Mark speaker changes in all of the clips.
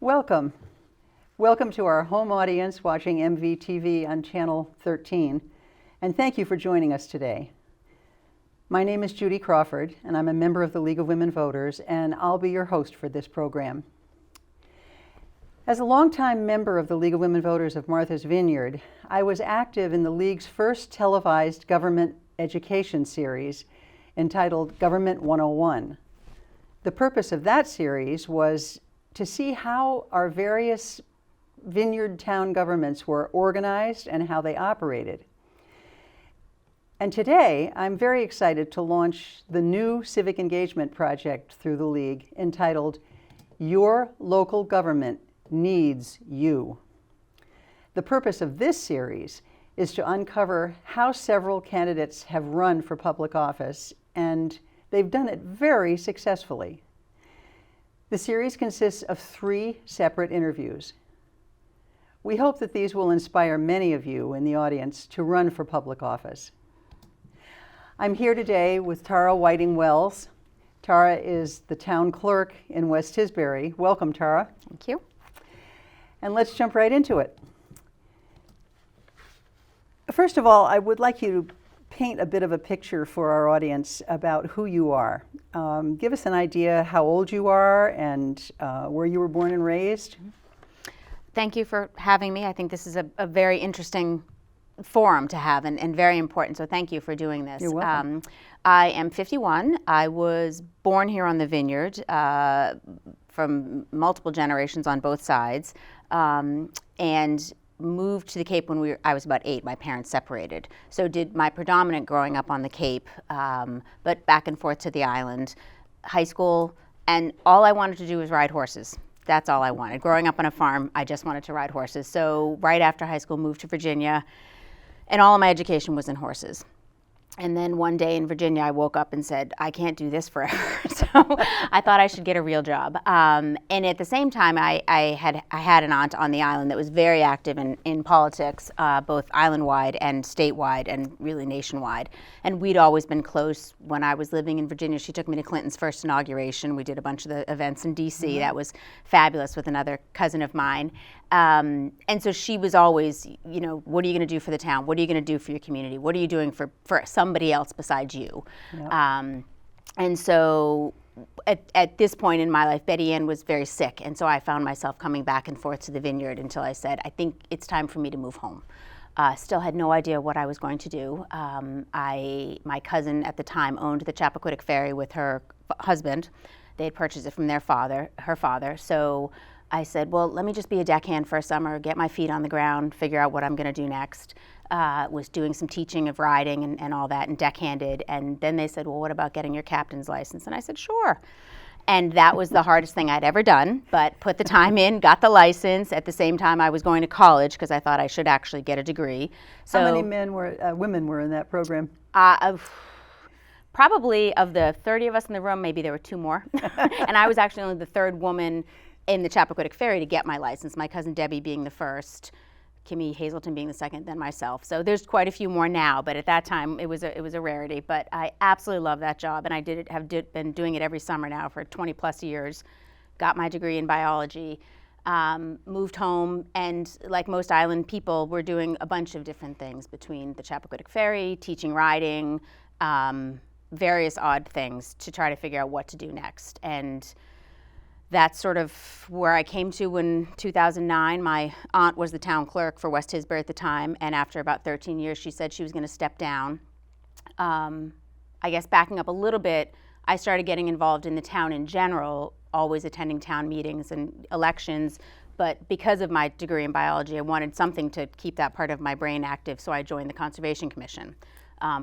Speaker 1: Welcome. Welcome to our home audience watching MVTV on Channel 13, and thank you for joining us today. My name is Judy Crawford, and I'm a member of the League of Women Voters, and I'll be your host for this program. As a longtime member of the League of Women Voters of Martha's Vineyard, I was active in the League's first televised government education series entitled Government 101. The purpose of that series was to see how our various vineyard town governments were organized and how they operated. And today, I'm very excited to launch the new civic engagement project through the League entitled Your Local Government Needs You. The purpose of this series is to uncover how several candidates have run for public office, and they've done it very successfully. The series consists of 3 separate interviews. We hope that these will inspire many of you in the audience to run for public office. I'm here today with Tara Whiting-Wells. Tara is the town clerk in West Tisbury. Welcome, Tara.
Speaker 2: Thank you.
Speaker 1: And let's jump right into it. First of all, I would like you to paint a bit of a picture for our audience about who you are. Give us an idea how old you are and where you were born and raised.
Speaker 2: Thank you for having me. I think this is a very interesting forum to have and very important, so thank you for doing this.
Speaker 1: You're welcome.
Speaker 2: I am 51. I was born here on the vineyard from multiple generations on both sides, and moved to the Cape when I was about 8. My parents separated. So did my predominant growing up on the Cape, but back and forth to the island, high school, and all I wanted to do was ride horses. That's all I wanted. Growing up on a farm, I just wanted to ride horses. So right after high school, moved to Virginia, and all of my education was in horses. And then one day in Virginia, I woke up and said, I can't do this forever. So I thought I should get a real job. And at the same time, I had an aunt on the island that was very active in politics, both island-wide and statewide and really nationwide. And we'd always been close. When I was living in Virginia, she took me to Clinton's first inauguration. We did a bunch of the events in D.C. Mm-hmm. That was fabulous with another cousin of mine. And so she was always, what are you going to do for the town? What are you going to do for your community? What are you doing for somebody else besides you? Yep. And so at this point in my life, Betty Ann was very sick. And so I found myself coming back and forth to the vineyard until I said, I think it's time for me to move home. Still had no idea what I was going to do. My cousin at the time owned the Chappaquiddick Ferry with her husband. They had purchased it from her father. So I said, well, let me just be a deckhand for a summer, get my feet on the ground, figure out what I'm going to do next. Was doing some teaching of riding and all that and deckhanded. And then they said, well, what about getting your captain's license? And I said, sure. And that was the hardest thing I'd ever done, but put the time in, got the license. At the same time, I was going to college because I thought I should actually get a degree. So,
Speaker 1: how many women were in that program?
Speaker 2: Probably of the 30 of us in the room, maybe there were 2 more. And I was actually only the 3rd woman in the Chappaquiddick Ferry to get my license, my cousin Debbie being the first, Kimmy Hazelton being the second, then myself. So there's quite a few more now, but at that time it was a rarity. But I absolutely love that job, and I been doing it every summer now for 20 plus years. Got my degree in biology, moved home, and like most island people, we're doing a bunch of different things between the Chappaquiddick Ferry, teaching riding, various odd things to try to figure out what to do next. And that's sort of where I came to in 2009. My aunt was the town clerk for West Tisbury at the time, and after about 13 years, she said she was going to step down. I guess backing up a little bit, I started getting involved in the town in general, always attending town meetings and elections, but because of my degree in biology, I wanted something to keep that part of my brain active, so I joined the Conservation Commission,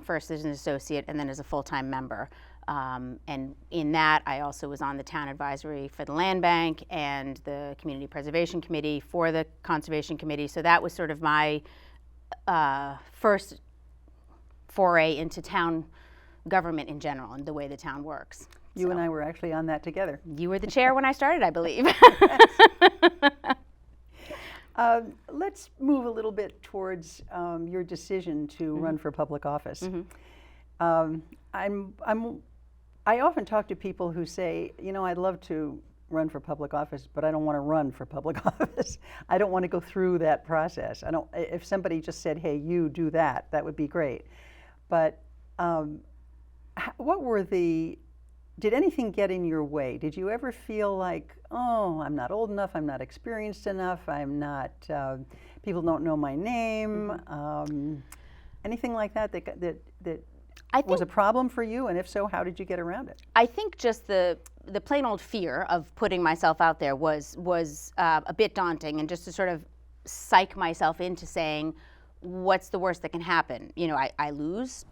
Speaker 2: first as an associate and then as a full-time member. And in that, I also was on the town advisory for the land bank and the community preservation committee for the conservation committee. So that was sort of my first foray into town government in general and the way the town works.
Speaker 1: You and I were actually on that together.
Speaker 2: You were the chair when I started, I believe.
Speaker 1: Let's move a little bit towards your decision to run for public office. I often talk to people who say, I'd love to run for public office, but I don't want to run for public office. I don't want to go through that process. I don't. If somebody just said, "Hey, you do that," that would be great. But what were the? Did anything get in your way? Did you ever feel like, oh, I'm not old enough, I'm not experienced enough, I'm not, people don't know my name, anything like that that was a problem for you? And if so, how did you get around it?
Speaker 2: I think just the plain old fear of putting myself out there was a bit daunting, and just to sort of psych myself into saying, what's the worst that can happen? You know, I lose.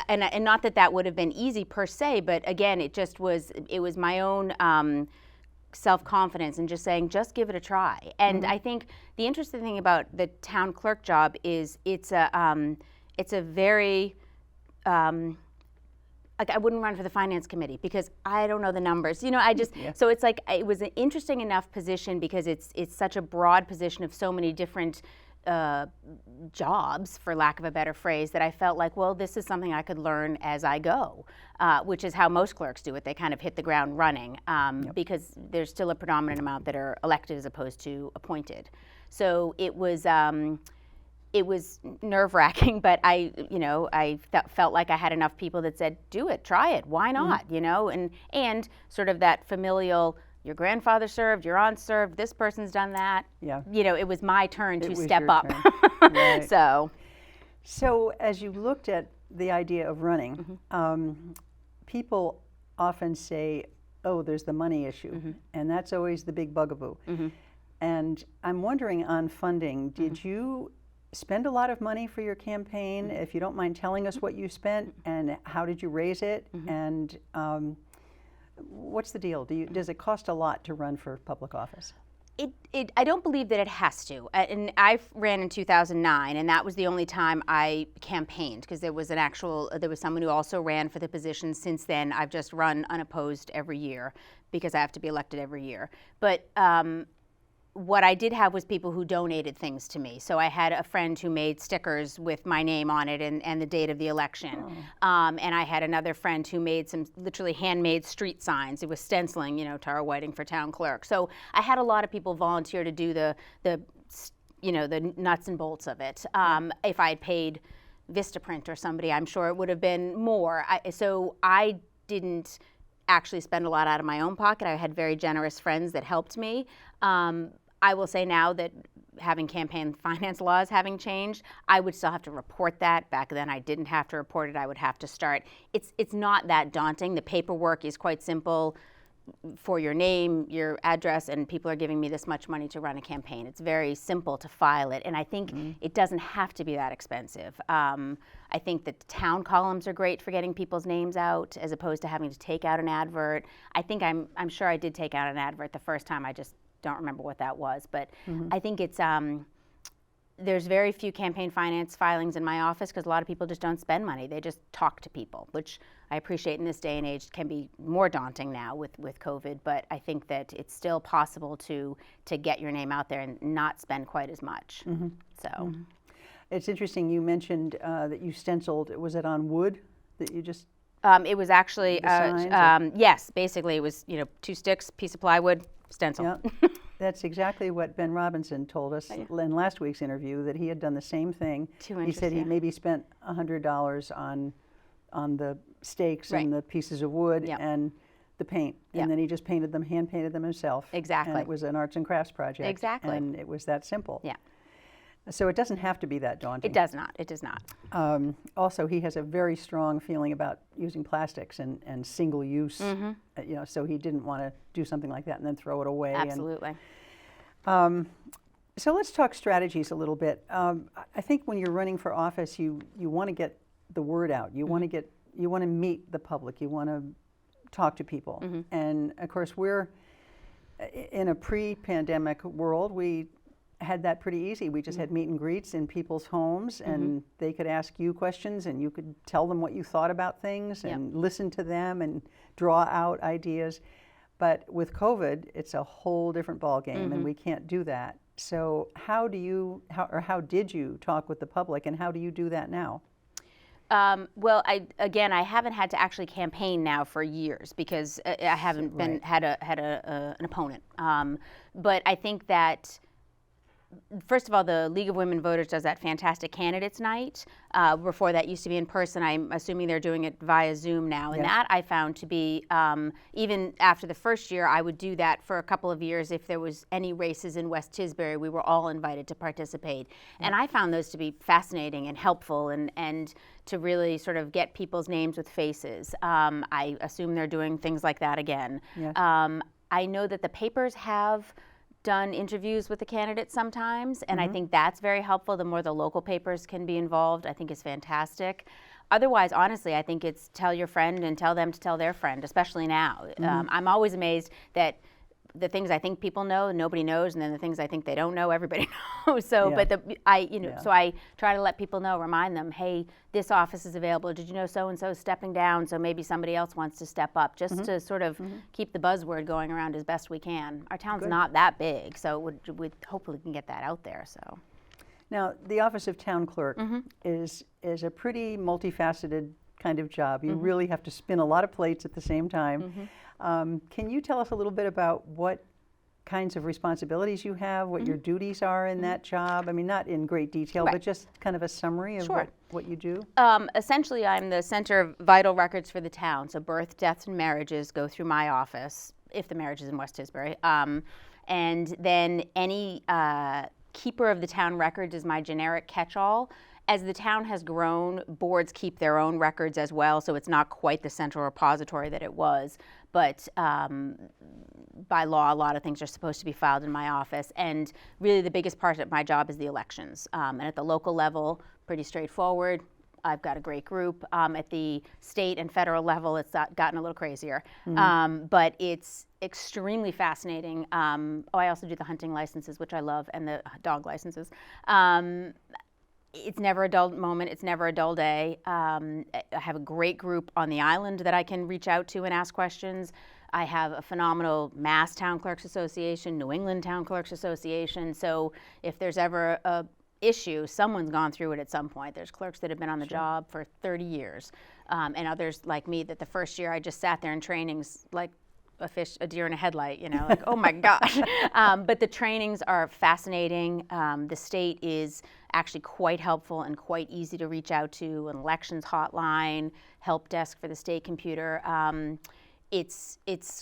Speaker 2: And not that would have been easy per se, but again, it was my own self-confidence and just saying, just give it a try. And I think the interesting thing about the town clerk job is it's a very, like, I wouldn't run for the finance committee because I don't know the numbers. You know, so it's like, it was an interesting enough position because it's such a broad position of so many different jobs, for lack of a better phrase, that I felt like, well, this is something I could learn as I go, which is how most clerks do it. They kind of hit the ground running because there's still a predominant amount that are elected as opposed to appointed. So it was nerve-wracking, but I felt like I had enough people that said, do it, try it, why not, you know, and sort of that familial, your grandfather served, your aunt served, this person's done that. Yeah. You know, it was my turn to step up.
Speaker 1: Right.
Speaker 2: So
Speaker 1: as you looked at the idea of running, people often say, oh, there's the money issue. And that's always the big bugaboo. And I'm wondering, on funding, did you spend a lot of money for your campaign? If you don't mind telling us what you spent and how did you raise it? And what's the deal? Does it cost a lot to run for public office?
Speaker 2: I don't believe that it has to. And I ran in 2009, and that was the only time I campaigned, because there was someone who also ran for the position. Since then, I've just run unopposed every year because I have to be elected every year. But what I did have was people who donated things to me. So I had a friend who made stickers with my name on it and the date of the election. And I had another friend who made some literally handmade street signs. It was stenciling, you know, Tara Whiting for town clerk. So I had a lot of people volunteer to do the nuts and bolts of it. If I had paid Vistaprint or somebody, I'm sure it would have been more. So I didn't actually spend a lot out of my own pocket. I had very generous friends that helped me. I will say now that having campaign finance laws having changed, I would still have to report that. Back then I didn't have to report it. I would have to start. It's not that daunting. The paperwork is quite simple for your name, your address, and people are giving me this much money to run a campaign. It's very simple to file it, and I think it doesn't have to be that expensive. I think that town columns are great for getting people's names out as opposed to having to take out an advert. I think I'm sure I did take out an advert the first time. I just don't remember what that was, but I think it's there's very few campaign finance filings in my office because a lot of people just don't spend money. They just talk to people, which I appreciate in this day and age can be more daunting now with COVID, but I think that it's still possible to get your name out there and not spend quite as much. So
Speaker 1: it's interesting you mentioned that you stenciled. Was it on wood that you just
Speaker 2: it was actually yes, basically it was 2 sticks, piece of plywood, stencil.
Speaker 1: Yep. That's exactly what Ben Robinson told us in last week's interview, that he had done the same thing. He said he maybe spent $100 on the stakes and the pieces of wood and the paint, and then he just hand painted them himself.
Speaker 2: Exactly.
Speaker 1: And it was an arts and crafts project.
Speaker 2: Exactly.
Speaker 1: And it was that simple.
Speaker 2: Yeah.
Speaker 1: So it doesn't have to be that daunting.
Speaker 2: It does not. It does not.
Speaker 1: Also, he has a very strong feeling about using plastics and single use. So he didn't want to do something like that and then throw it away.
Speaker 2: Absolutely.
Speaker 1: So let's talk strategies a little bit. I think when you're running for office, you want to get the word out. You want to meet the public. You want to talk to people. And of course, we're in a pre-pandemic world. We had that pretty easy. We just had meet and greets in people's homes, and they could ask you questions, and you could tell them what you thought about things, and listen to them and draw out ideas. But with COVID, it's a whole different ballgame, and we can't do that. So how did you talk with the public, and how do you do that now?
Speaker 2: Well, I haven't had to actually campaign now for years because I haven't been had an opponent. But I think that, first of all, the League of Women Voters does that fantastic candidates night. Before that used to be in person. I'm assuming they're doing it via Zoom now. And that I found to be, even after the first year, I would do that for a couple of years. If there was any races in West Tisbury, we were all invited to participate. And I found those to be fascinating and helpful and to really sort of get people's names with faces. I assume they're doing things like that again. I know that the papers have done interviews with the candidates sometimes, and I think that's very helpful. The more the local papers can be involved, I think is fantastic. Otherwise, honestly, I think it's tell your friend and tell them to tell their friend, especially now. I'm always amazed that the things I think people know, nobody knows, and then the things I think they don't know, everybody knows. So, but so I try to let people know, remind them, hey, this office is available. Did you know so-and-so is stepping down? So maybe somebody else wants to step up, just to sort of keep the buzzword going around as best we can. Our town's not that big, so we hopefully can get that out there. So.
Speaker 1: Now, the office of town clerk is a pretty multifaceted kind of job. You really have to spin a lot of plates at the same time. Can you tell us a little bit about what kinds of responsibilities you have, what your duties are in that job? I mean, not in great detail, but just kind of a summary of what you do.
Speaker 2: Essentially, I'm the center of vital records for the town. So birth, deaths, and marriages go through my office, if the marriage is in West Tisbury. And then any keeper of the town records is my generic catch-all. As the town has grown, boards keep their own records as well, so it's not quite the central repository that it was. But by law, a lot of things are supposed to be filed in my office. And really the biggest part of my job is the elections. And at the local level, pretty straightforward. I've got a great group. At the state and federal level, it's gotten a little crazier. But it's extremely fascinating. I also do the hunting licenses, which I love, and the dog licenses. It's never a dull moment. It's never a dull day. I have a great group on the island that I can reach out to and ask questions. I have a phenomenal Mass Town Clerks Association, New England Town Clerks Association. So if there's ever a issue, someone's gone through it at some point. There's clerks that have been on the job for 30 years, and others like me that the first year I just sat there in trainings like a deer in a headlight, like, oh my gosh. But the trainings are fascinating. The state is actually quite helpful and quite easy to reach out to. An elections hotline, help desk for the state computer. It's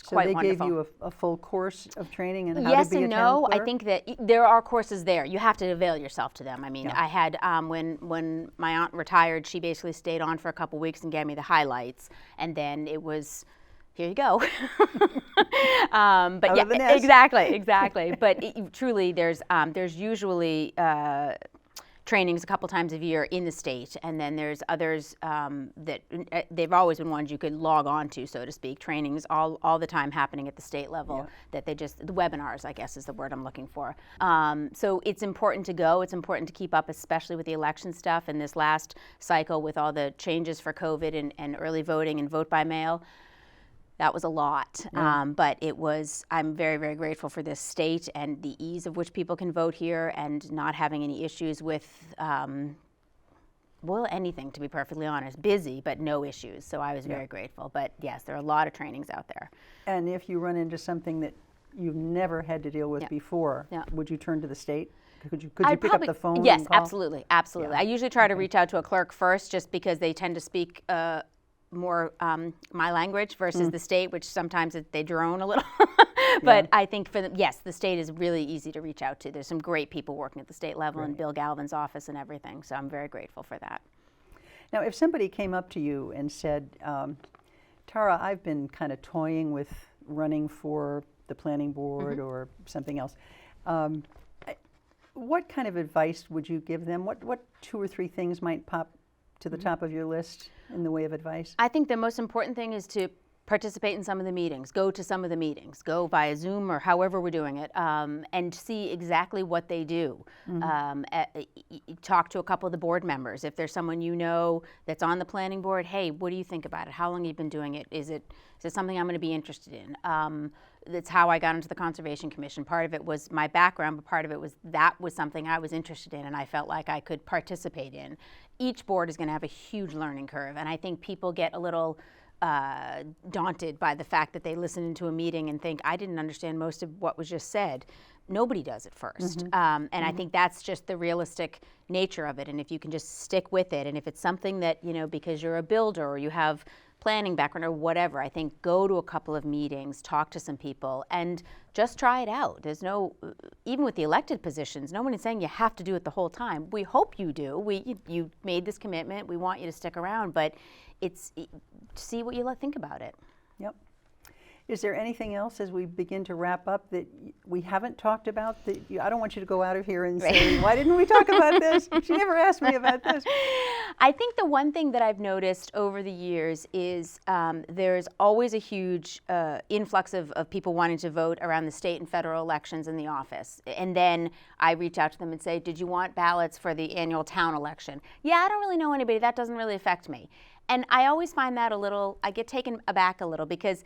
Speaker 2: quite wonderful.
Speaker 1: So they gave you a full course of training in how to be a town clerk?
Speaker 2: Yes and no. I think that there are courses there. You have to avail yourself to them. I mean, I had, when my aunt retired, she basically stayed on for a couple weeks and gave me the highlights. And then it was, here you go. But yeah, exactly. But truly, there's usually trainings a couple times a year in the state, and then there's others that they've always been ones you could log on to, so to speak. Trainings all the time happening at the state level that the webinars, I guess is the word I'm looking for. So it's important to go. It's important to keep up, especially with the election stuff. And this last cycle with all the changes for COVID and early voting and vote by mail, that was a lot, but I'm very, very grateful for this state and the ease of which people can vote here and not having any issues with, anything, to be perfectly honest. Busy, but no issues, so I was very grateful. But yes, there are a lot of trainings out there.
Speaker 1: And if you run into something that you've never had to deal with before, would you turn to the state? Could you pick up the phone?
Speaker 2: Yes,
Speaker 1: and call?
Speaker 2: absolutely. I usually try to reach out to a clerk first, just because they tend to speak more my language versus the state, which sometimes they drone a little. But I think for them, yes, the state is really easy to reach out to. There's some great people working at the state level in Bill Galvin's office and everything. So I'm very grateful for that.
Speaker 1: Now, if somebody came up to you and said, Tara, I've been kind of toying with running for the planning board or something else, what kind of advice would you give them? What 2 or 3 things might pop to the top of your list in the way of advice?
Speaker 2: I think the most important thing is to participate in some of the meetings, go to some of the meetings, go via Zoom or however we're doing it, and see exactly what they do. Talk to a couple of the board members. If there's someone you know that's on the planning board, hey, what do you think about it? How long have you been doing it? Is it something I'm going to be interested in? That's how I got into the Conservation Commission. Part of it was my background, but part of it was something I was interested in and I felt like I could participate in. each board is going to have a huge learning curve, and I think people get a little daunted by the fact that they listen into a meeting and think, I didn't understand most of what was just said. Nobody does at first. And I think that's just the realistic nature of it. And if you can just stick with it, and if it's something that, because you're a builder or you have planning background or whatever, I think go to a couple of meetings, talk to some people, and just try it out. There's no, even with the elected positions, no one is saying you have to do it the whole time. We hope you do. You made this commitment. We want you to stick around, but see what you think about it.
Speaker 1: Yep. Is there anything else as we begin to wrap up that we haven't talked about? I don't want you to go out of here and say, why didn't we talk about this? She never asked me about this.
Speaker 2: I think the one thing that I've noticed over the years is there's always a huge influx of people wanting to vote around the state and federal elections in the office. And then I reach out to them and say, did you want ballots for the annual town election? Yeah, I don't really know anybody. That doesn't really affect me. And I always find that I get taken aback a little, because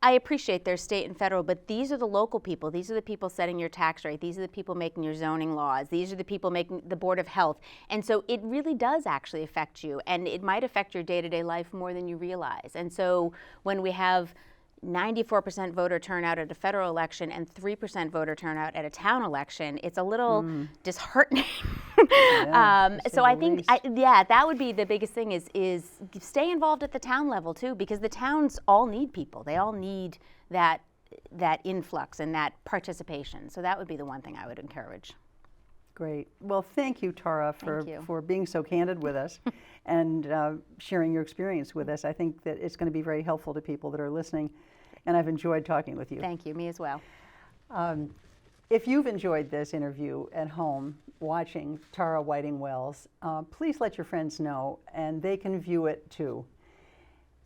Speaker 2: I appreciate their state and federal, but these are the local people. These are the people setting your tax rate. These are the people making your zoning laws. These are the people making the Board of Health. And so it really does actually affect you, and it might affect your day-to-day life more than you realize. And so when we have 94% voter turnout at a federal election and 3% voter turnout at a town election, it's a little disheartening. So I think, that would be the biggest thing is stay involved at the town level too, because the towns all need people. They all need that influx and that participation. So that would be the one thing I would encourage.
Speaker 1: Great. Well, thank you, Tara, for being so candid with us and sharing your experience with us. I think that it's going to be very helpful to people that are listening, and I've enjoyed talking with you.
Speaker 2: Thank you. Me as well.
Speaker 1: If you've enjoyed this interview at home watching Tara Whiting-Wells, please let your friends know, and they can view it too.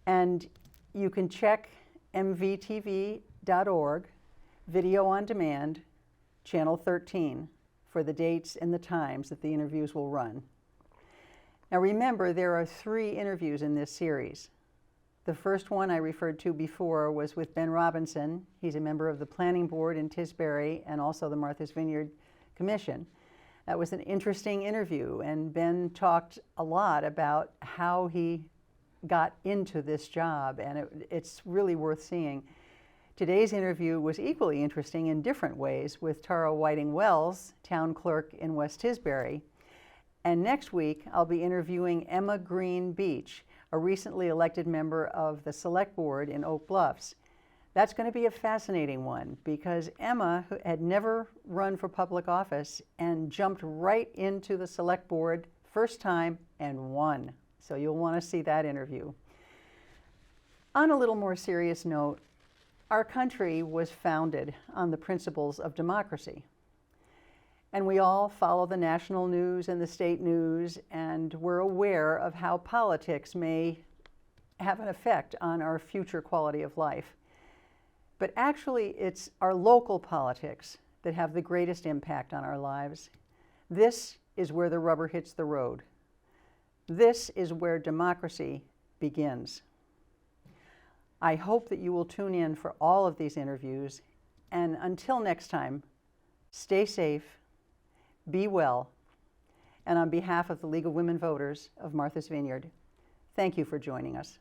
Speaker 1: And you can check mvtv.org, video on demand, channel 13, for the dates and the times that the interviews will run. Now remember, there are 3 interviews in this series. The first one I referred to before was with Ben Robinson. He's a member of the Planning Board in Tisbury and also the Martha's Vineyard Commission. That was an interesting interview, and Ben talked a lot about how he got into this job, and it's really worth seeing. Today's interview was equally interesting in different ways with Tara Whiting-Wells, town clerk in West Tisbury. And next week, I'll be interviewing Emma Green Beach, a recently elected member of the Select Board in Oak Bluffs. That's going to be a fascinating one, because Emma had never run for public office and jumped right into the Select Board first time and won. So you'll want to see that interview. On a little more serious note, our country was founded on the principles of democracy. And we all follow the national news and the state news, and we're aware of how politics may have an effect on our future quality of life. But actually, it's our local politics that have the greatest impact on our lives. This is where the rubber hits the road. This is where democracy begins. I hope that you will tune in for all of these interviews, and until next time, stay safe, be well, and on behalf of the League of Women Voters of Martha's Vineyard, thank you for joining us.